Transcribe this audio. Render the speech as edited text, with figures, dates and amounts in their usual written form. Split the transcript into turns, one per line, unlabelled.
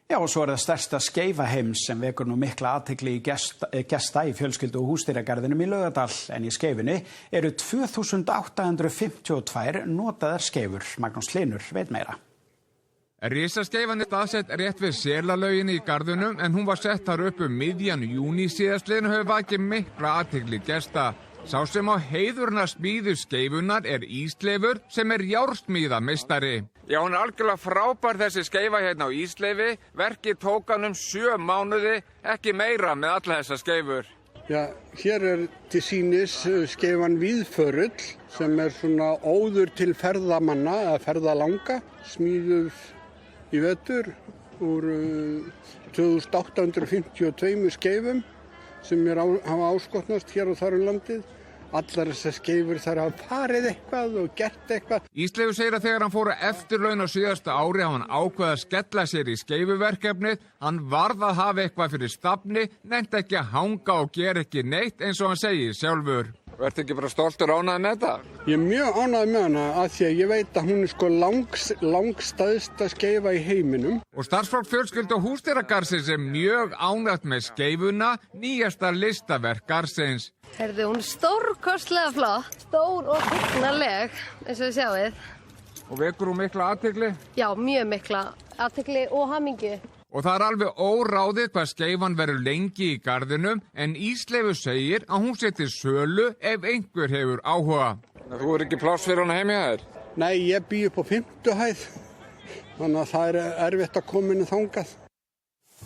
Já, og svo það stærsta skeifa heims sem vekur nú mikla athygli í gesta í fjölskyldu- og húsdýragarðinum í Laugardal, en í skeifunni eru 2852 notaðar skeifur. Magnús Hlynur veit meira.
Risaskeifan er staðsett rétt við Selalauginni í garðinum, en hún var sett þar upp miðjan júní síðastliðinn og hefur vakið mikla athygli gesta. Sá sem á heiðurna smíðu skeifunar er Ísleifur sem er járnsmíðameistari. Já, hún er algjörlega frábær þessi skeifa hérna á Ísleifi. Verkið tók hann 7 mánuði, ekki meira með alla þessa skeifur.
Já, hér er til sýnis skeifan Víðförull sem er svona óður til ferðamanna eða ferðalanga, smíðuð í vetur úr 2852 skeifum sem hafa áskotnast hér og þar landið. Allar þessar skeifur þar hafa farið eitthvað og gert eitthvað.
Ísleifur segir að þegar hann fór að eftirlaun á síðasta ári hafa hann ákveðið að skella sér í skeifuverkefnið. Hann varð að hafa eitthvað fyrir stafni, nefnt ekki að hanga og gera ekki neitt eins og hann segir sjálfur. Vertu ekki bara stoltur ánægð með þetta?
Ég er mjög ánægð með hana af því að ég veit að hún er sko langstæðsta skeifa í heiminum.
Og starfsfólk fjölskyldu- og húsdýragarðsins er mjög ánægt með skeifuna, nýjasta listaverk garðsins.
Herðu, hún er stórkostlega flott, stór og hugnaleg, eins og þið sjáið.
Og vekur hún mikla athygli?
Já, mjög mikla athygli og hamingju.
Og það er alveg óráðið hvað skeifan verður lengi í garðinum, en Ísleifur segir að hún sé til sölu ef einhver hefur áhuga. Þú er ekki pláss fyrir hana heim hjá þér?
Nei, ég bý upp á 5. hæð, þannig að það er erfitt að koma inn þangað.